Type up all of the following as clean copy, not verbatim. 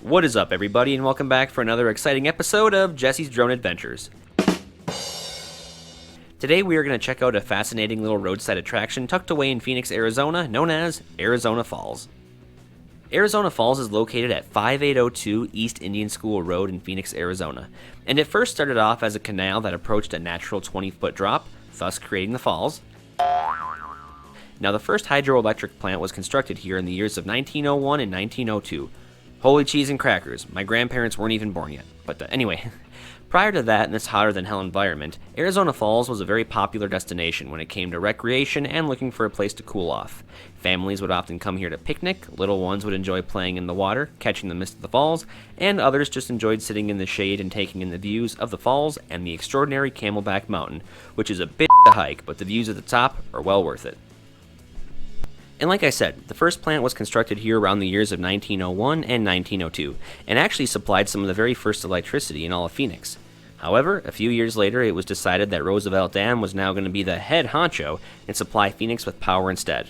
What is up, everybody, and welcome back for another exciting episode of Jesse's Drone Adventures. Today we are going to check out a fascinating little roadside attraction tucked away in Phoenix, Arizona, known as Arizona Falls. Arizona Falls is located at 5802 East Indian School Road in Phoenix, Arizona, and it first started off as a canal that approached a natural 20-foot drop, thus creating the falls. Now, the first hydroelectric plant was constructed here in the years of 1901 and 1902. Holy cheese and crackers, my grandparents weren't even born yet. But anyway, prior to that, in this hotter-than-hell environment, Arizona Falls was a very popular destination when it came to recreation and looking for a place to cool off. Families would often come here to picnic, little ones would enjoy playing in the water, catching the mist of the falls, and others just enjoyed sitting in the shade and taking in the views of the falls and the extraordinary Camelback Mountain, which is a bit to hike, but the views at the top are well worth it. And like I said, the first plant was constructed here around the years of 1901 and 1902, and actually supplied some of the very first electricity in all of Phoenix. However, a few years later, it was decided that Roosevelt Dam was now going to be the head honcho and supply Phoenix with power instead.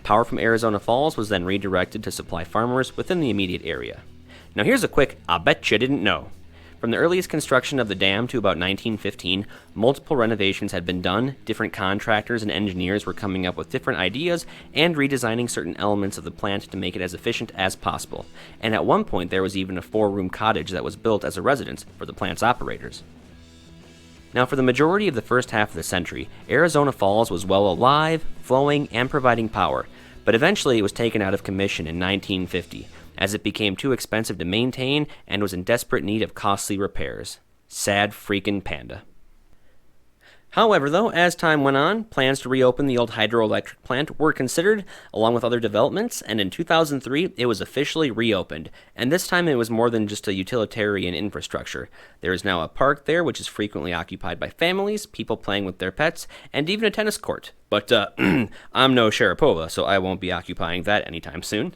Power from Arizona Falls was then redirected to supply farmers within the immediate area. Now here's a quick I bet you didn't know. From the earliest construction of the dam to about 1915, multiple renovations had been done, different contractors and engineers were coming up with different ideas and redesigning certain elements of the plant to make it as efficient as possible. And at one point there was even a 4-room cottage that was built as a residence for the plant's operators. Now, for the majority of the first half of the century, Arizona Falls was well alive, flowing, and providing power, but eventually it was taken out of commission in 1950, as it became too expensive to maintain and was in desperate need of costly repairs. Sad freaking panda. However, though, as time went on, plans to reopen the old hydroelectric plant were considered, along with other developments, and in 2003 it was officially reopened, and this time it was more than just a utilitarian infrastructure. There is now a park there which is frequently occupied by families, people playing with their pets, and even a tennis court. But I'm no Sharapova, so I won't be occupying that anytime soon.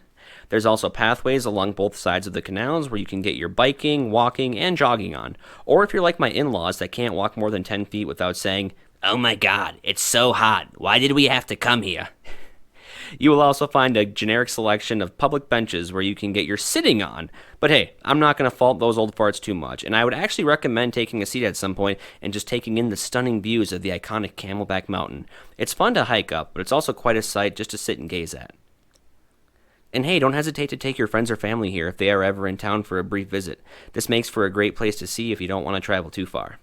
There's also pathways along both sides of the canals where you can get your biking, walking, and jogging on. Or if you're like my in-laws that can't walk more than 10 feet without saying, "Oh my god, it's so hot, why did we have to come here?" You will also find a generic selection of public benches where you can get your sitting on. But hey, I'm not going to fault those old farts too much, and I would actually recommend taking a seat at some point and just taking in the stunning views of the iconic Camelback Mountain. It's fun to hike up, but it's also quite a sight just to sit and gaze at. And hey, don't hesitate to take your friends or family here if they are ever in town for a brief visit. This makes for a great place to see if you don't want to travel too far.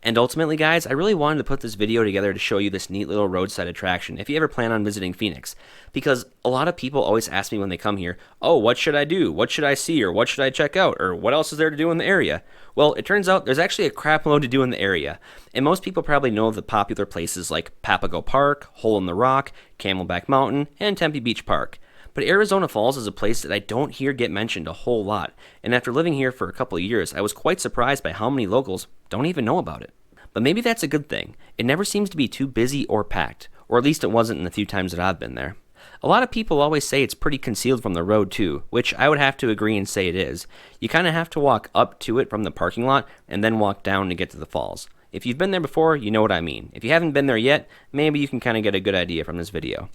And ultimately, guys, I really wanted to put this video together to show you this neat little roadside attraction if you ever plan on visiting Phoenix. Because a lot of people always ask me when they come here, "Oh, what should I do? What should I see? Or what should I check out? Or what else is there to do in the area?" Well, it turns out there's actually a crap load to do in the area. And most people probably know the popular places like Papago Park, Hole in the Rock, Camelback Mountain, and Tempe Beach Park. But Arizona Falls is a place that I don't hear get mentioned a whole lot, and after living here for a couple of years, I was quite surprised by how many locals don't even know about it. But maybe that's a good thing. It never seems to be too busy or packed, or at least it wasn't in the few times that I've been there. A lot of people always say it's pretty concealed from the road too, which I would have to agree and say it is. You kind of have to walk up to it from the parking lot and then walk down to get to the falls. If you've been there before, you know what I mean. If you haven't been there yet, maybe you can kind of get a good idea from this video.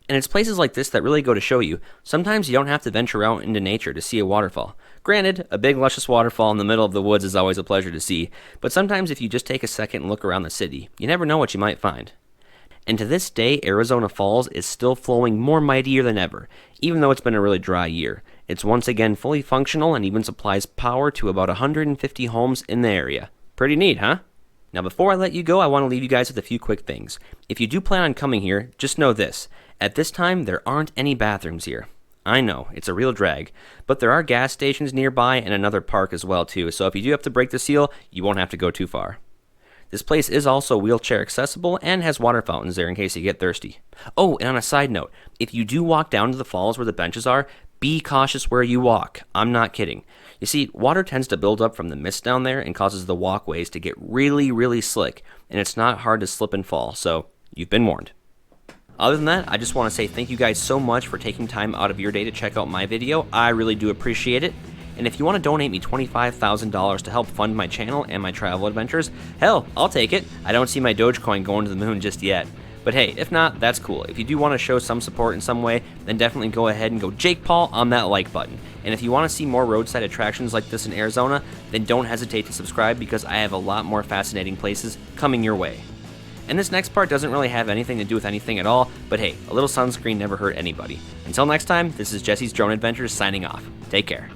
And it's places like this that really go to show you, sometimes you don't have to venture out into nature to see a waterfall. Granted, a big luscious waterfall in the middle of the woods is always a pleasure to see, but sometimes if you just take a second and look around the city, you never know what you might find. And to this day, Arizona Falls is still flowing more mightier than ever, even though it's been a really dry year. It's once again fully functional and even supplies power to about 150 homes in the area. Pretty neat, huh? Now before I let you go, I want to leave you guys with a few quick things. If you do plan on coming here, just know this. At this time, there aren't any bathrooms here. I know, it's a real drag, but there are gas stations nearby and another park as well too, so if you do have to break the seal, you won't have to go too far. This place is also wheelchair accessible and has water fountains there in case you get thirsty. Oh, and on a side note, if you do walk down to the falls where the benches are, be cautious where you walk. I'm not kidding. You see, water tends to build up from the mist down there and causes the walkways to get really, really slick, and it's not hard to slip and fall, so you've been warned. Other than that, I just want to say thank you guys so much for taking time out of your day to check out my video. I really do appreciate it. And if you want to donate me $25,000 to help fund my channel and my travel adventures, hell, I'll take it. I don't see my Dogecoin going to the moon just yet. But hey, if not, that's cool. If you do want to show some support in some way, then definitely go ahead and go Jake Paul on that like button. And if you want to see more roadside attractions like this in Arizona, then don't hesitate to subscribe because I have a lot more fascinating places coming your way. And this next part doesn't really have anything to do with anything at all, but hey, a little sunscreen never hurt anybody. Until next time, this is Jesse's Drone Adventures signing off. Take care.